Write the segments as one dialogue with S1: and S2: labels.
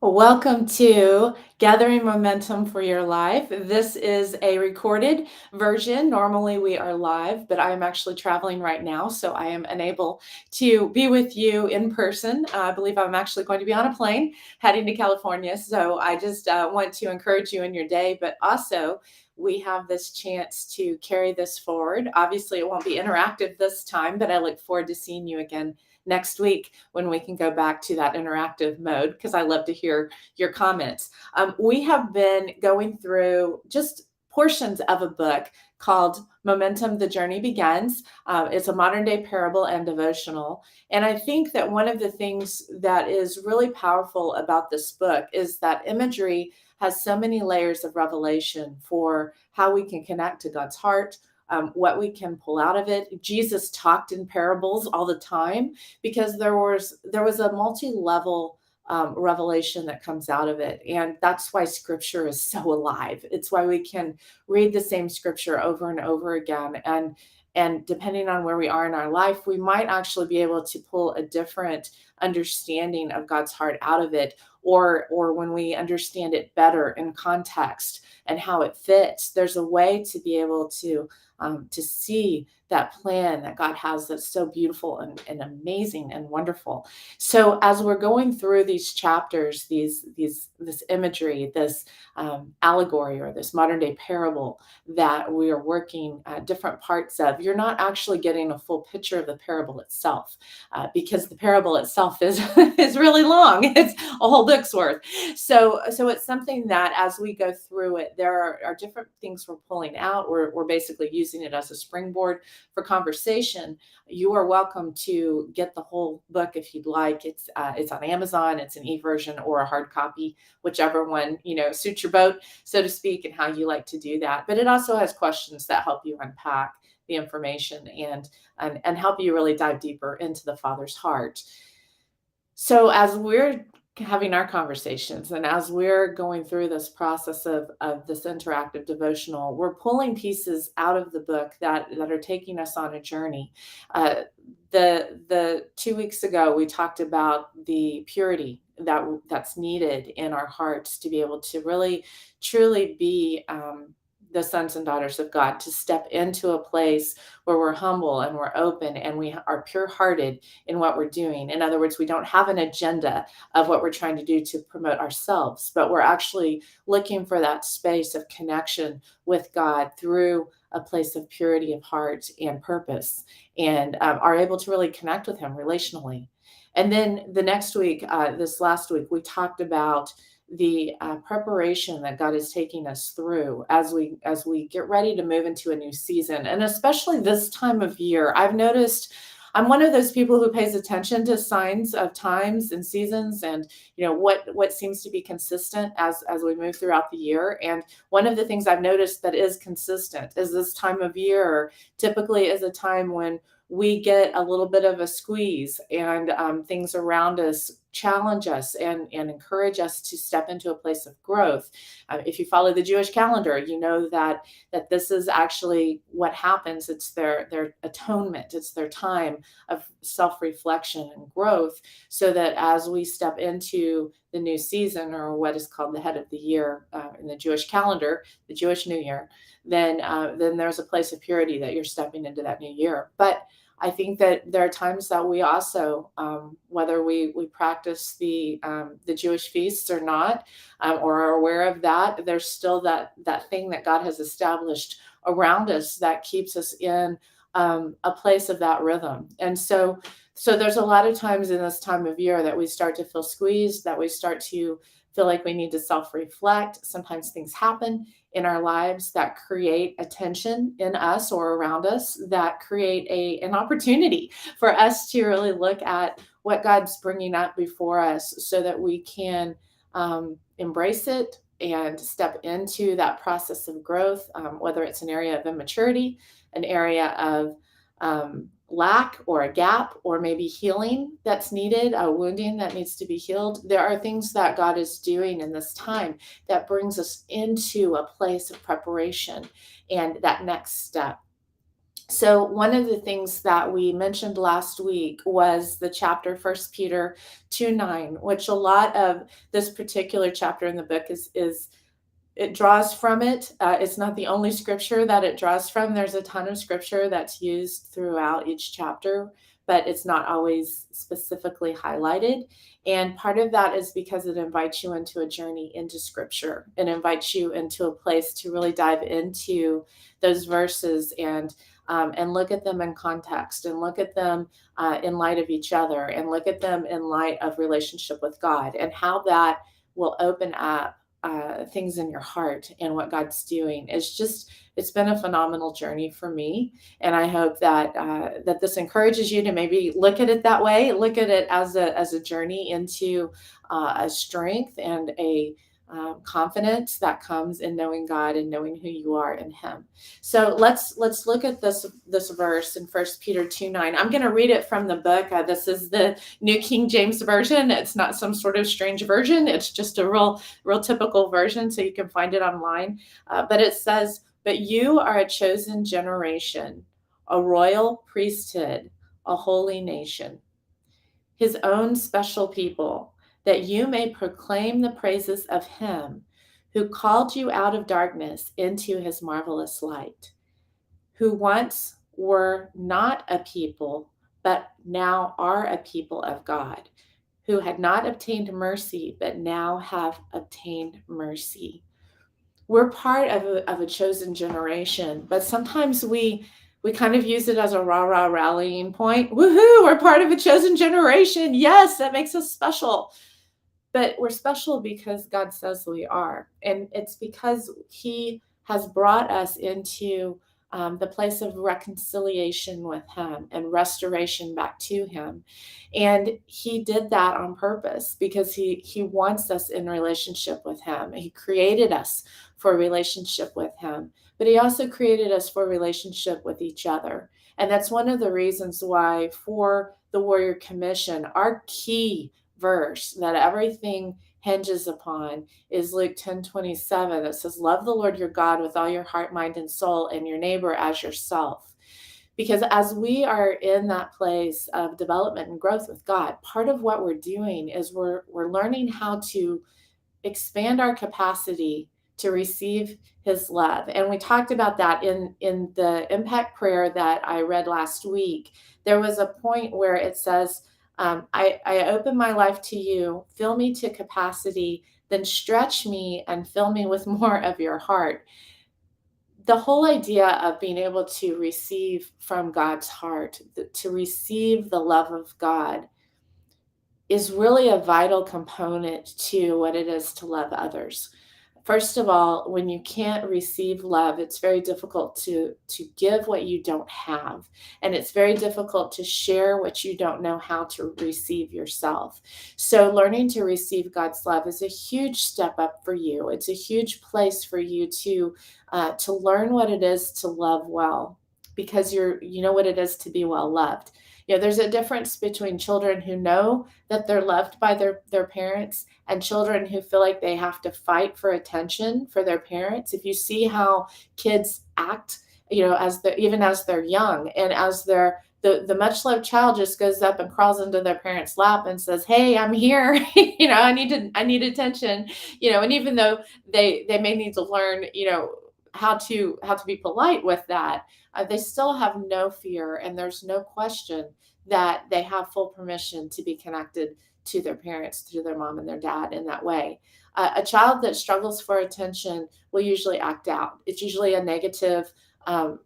S1: Welcome to Gathering Momentum for Your Life. This is a recorded version. Normally we are live, but I am actually traveling right now, so I am unable to be with you in person. I believe I'm actually going to be on a plane heading to California, so I just want to encourage you in your day, but also we have this chance to carry this forward. Obviously, it won't be interactive this time, but I look forward to seeing you again next week when we can go back to that interactive mode because I love to hear your comments. We have been going through just portions of a book called Momentum, the Journey Begins. It's a modern day parable and devotional. And I think that one of the things that is really powerful about this book is that imagery has so many layers of revelation for how we can connect to God's heart, what we can pull out of it. Jesus talked in parables all the time because there was a multi-level revelation that comes out of it, and that's why Scripture is so alive. It's why we can read the same Scripture over and over again, and depending on where we are in our life, we might actually be able to pull a different understanding of God's heart out of it, or when we understand it better in context and how it fits, there's a way to be able to see that plan that God has that's so beautiful and amazing and wonderful. So as we're going through these chapters, this imagery, this allegory or this modern day parable that we are working different parts of, you're not actually getting a full picture of the parable itself because the parable itself is is really long. It's a whole book's worth. So it's something that as we go through it, there are different things we're pulling out. We're basically using it as a springboard for conversation. You are welcome to get the whole book if you'd like. It's on Amazon. It's an e-version or a hard copy, whichever one suits your boat, so to speak, and how you like to do that. But it also has questions that help you unpack the information and help you really dive deeper into the Father's heart. So as we're having our conversations and as we're going through this process of this interactive devotional, we're pulling pieces out of the book that are taking us on a journey. The 2 weeks ago we talked about the purity that's needed in our hearts to be able to really truly be the sons and daughters of God, to step into a place where we're humble and we're open and we are pure hearted in what we're doing. In other words, we don't have an agenda of what we're trying to do to promote ourselves, but we're actually looking for that space of connection with God through a place of purity of heart and purpose, and are able to really connect with Him relationally. And then the next week, this last week, we talked about the preparation that God is taking us through as we get ready to move into a new season, and especially this time of year. I've noticed I'm one of those people who pays attention to signs of times and seasons, and what seems to be consistent as we move throughout the year. And one of the things I've noticed that is consistent is this time of year typically is a time when we get a little bit of a squeeze, and things around us challenge us and encourage us to step into a place of growth. If you follow the Jewish calendar, you know that this is actually what happens. It's their atonement. It's their time of self-reflection and growth, so that as we step into the new season, or what is called the head of the year in the Jewish calendar, the Jewish New Year, then there's a place of purity that you're stepping into that new year. But I think that there are times that we also, whether we practice the Jewish feasts or not, or are aware of that, there's still that thing that God has established around us that keeps us in a place of that rhythm. And so there's a lot of times in this time of year that we start to feel squeezed, that we start to feel like we need to self-reflect. Sometimes things happen in our lives that create a tension in us or around us, that create an opportunity for us to really look at what God's bringing up before us, so that we can embrace it and step into that process of growth, whether it's an area of immaturity, an area of lack or a gap, or maybe healing that's needed, a wounding that needs to be healed. There are things that God is doing in this time that brings us into a place of preparation and that next step. So one of the things that we mentioned last week was the chapter First Peter 2:9, which a lot of this particular chapter in the book is it draws from it. It's not the only scripture that it draws from. There's a ton of scripture that's used throughout each chapter, but it's not always specifically highlighted. And part of that is because it invites you into a journey into scripture. It invites you into a place to really dive into those verses and look at them in context and look at them in light of each other and look at them in light of relationship with God and how that will open up things in your heart and what God's doing. It's been a phenomenal journey for me, and I hope that this encourages you to maybe look at it that way. Look at it as a journey into a strength and a confidence that comes in knowing God and knowing who you are in Him. So let's look at this verse in First Peter 2:9. I'm going to read it from the book. This is the New King James Version. It's not some sort of strange version. It's just a real typical version, so you can find it online. But it says, "But you are a chosen generation, a royal priesthood, a holy nation, His own special people, that you may proclaim the praises of Him who called you out of darkness into His marvelous light, who once were not a people, but now are a people of God, who had not obtained mercy, but now have obtained mercy." We're part of a chosen generation, but sometimes we kind of use it as a rah-rah rallying point. Woohoo, we're part of a chosen generation. Yes, that makes us special. But we're special because God says we are. And it's because He has brought us into the place of reconciliation with Him and restoration back to Him. And He did that on purpose because He wants us in relationship with Him. He created us for a relationship with Him, but He also created us for a relationship with each other. And that's one of the reasons why, for the Warrior Commission, our key verse that everything hinges upon is Luke 10:27 that says, "Love the Lord your God with all your heart, mind, and soul, and your neighbor as yourself." Because as we are in that place of development and growth with God, part of what we're doing is we're learning how to expand our capacity to receive His love. And we talked about that in the impact prayer that I read last week. There was a point where it says, I open my life to you, fill me to capacity, then stretch me and fill me with more of your heart. The whole idea of being able to receive from God's heart, to receive the love of God, is really a vital component to what it is to love others. First of all, when you can't receive love, it's very difficult to give what you don't have. And it's very difficult to share what you don't know how to receive yourself. So learning to receive God's love is a huge step up for you. It's a huge place for you to learn what it is to love well, because you know what it is to be well loved. There's a difference between children who know that they're loved by their parents and children who feel like they have to fight for attention for their parents. If you see how kids act, even as they're young, and as the much loved child just goes up and crawls into their parents' lap and says, "Hey, I'm here. I need attention." And even though they may need to learn, how to be polite with that, they still have no fear, and there's no question that they have full permission to be connected to their parents, to their mom and their dad in that way. A child that struggles for attention will usually act out. It's usually a negative um,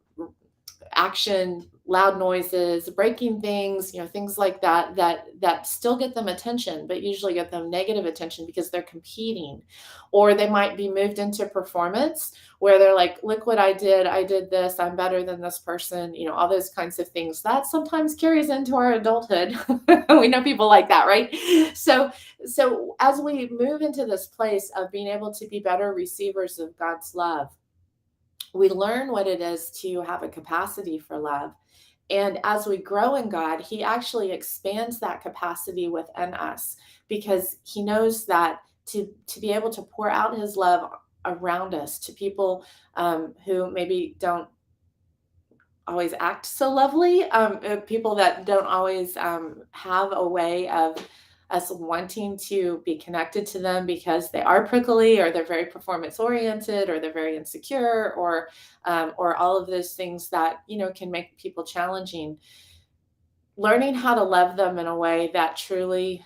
S1: action, loud noises, breaking things, things like that still get them attention, but usually get them negative attention because they're competing. Or they might be moved into performance where they're like, "Look what I did this, I'm better than this person," all those kinds of things. That sometimes carries into our adulthood. We know people like that, right? So as we move into this place of being able to be better receivers of God's love, we learn what it is to have a capacity for love. And as we grow in God, He actually expands that capacity within us, because He knows that to be able to pour out His love around us to people who maybe don't always act so lovely, people that don't always have a way of us wanting to be connected to them because they are prickly or they're very performance oriented or they're very insecure or all of those things that can make people challenging. Learning how to love them in a way that truly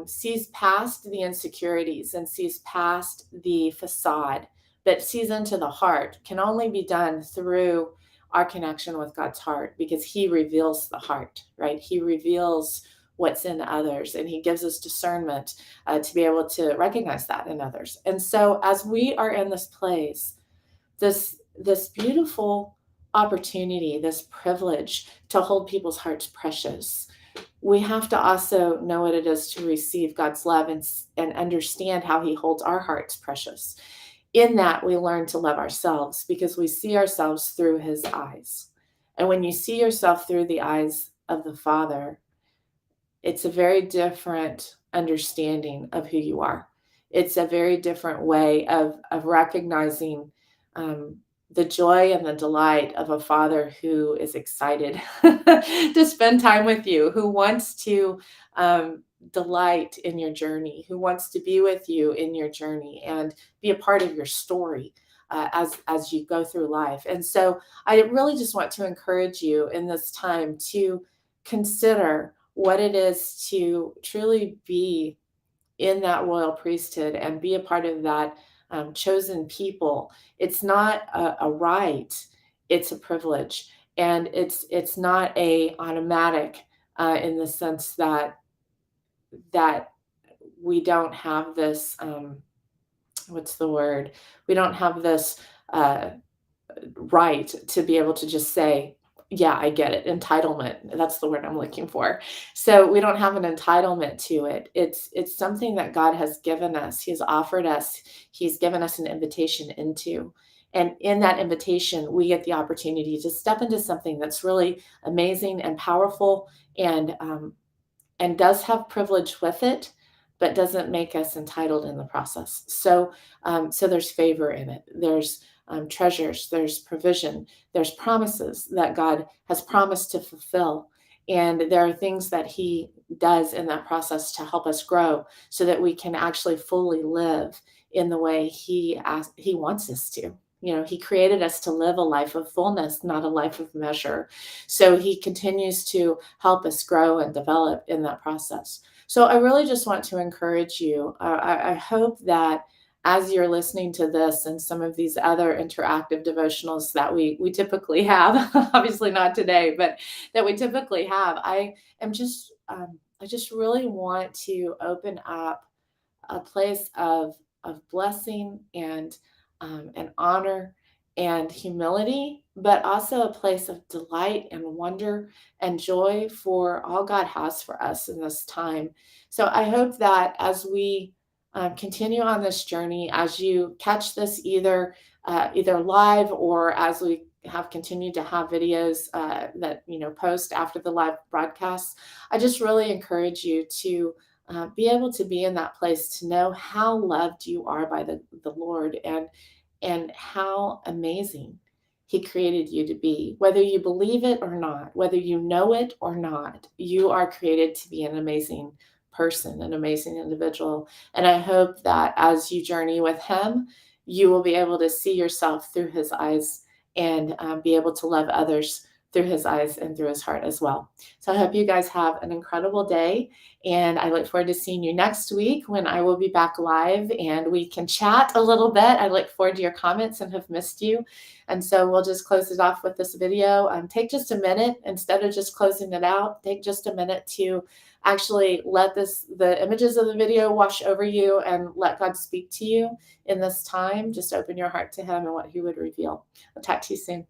S1: sees past the insecurities and sees past the facade, but sees into the heart, can only be done through our connection with God's heart, because He reveals the heart, right? He reveals what's in others, and He gives us discernment to be able to recognize that in others. And so, as we are in this place, this beautiful opportunity, this privilege to hold people's hearts precious, we have to also know what it is to receive God's love and understand how He holds our hearts precious. In that, we learn to love ourselves because we see ourselves through His eyes. And when you see yourself through the eyes of the Father, it's a very different understanding of who you are. It's a very different way of recognizing um, the joy and the delight of a father who is excited to spend time with you, who wants to delight in your journey, who wants to be with you in your journey and be a part of your story as you go through life. And so I really just want to encourage you in this time to consider what it is to truly be in that royal priesthood and be a part of that chosen people. It's not a right; it's a privilege, and it's not a automatic in the sense that we don't have this. What's the word? We don't have this. Right to be able to just say, yeah, I get it. Entitlement. That's the word I'm looking for. So we don't have an entitlement to it. It's something that God has given us. He's offered us. He's given us an invitation into. And in that invitation, we get the opportunity to step into something that's really amazing and powerful and does have privilege with it, but doesn't make us entitled in the process. So there's favor in it. There's treasures, there's provision, there's promises that God has promised to fulfill. And there are things that He does in that process to help us grow so that we can actually fully live in the way He wants us to. He created us to live a life of fullness, not a life of measure. So He continues to help us grow and develop in that process. So I really just want to encourage you. I hope that as you're listening to this and some of these other interactive devotionals that we typically have, obviously not today, but that we typically have, I just really want to open up a place of blessing and honor and humility, but also a place of delight and wonder and joy for all God has for us in this time. So I hope that as we continue on this journey, as you catch this either live or as we have continued to have videos that post after the live broadcasts, I just really encourage you to be able to be in that place to know how loved you are by the Lord and how amazing He created you to be. Whether you believe it or not, whether you know it or not, you are created to be an amazing person, an amazing individual. And I hope that as you journey with Him, you will be able to see yourself through His eyes and be able to love others through His eyes and through His heart as well. So I hope you guys have an incredible day. And I look forward to seeing you next week when I will be back live and we can chat a little bit. I look forward to your comments and have missed you. And so we'll just close it off with this video. Take just a minute, instead of just closing it out, take just a minute to actually let the images of the video wash over you and let God speak to you in this time. Just open your heart to Him and what He would reveal. I'll talk to you soon.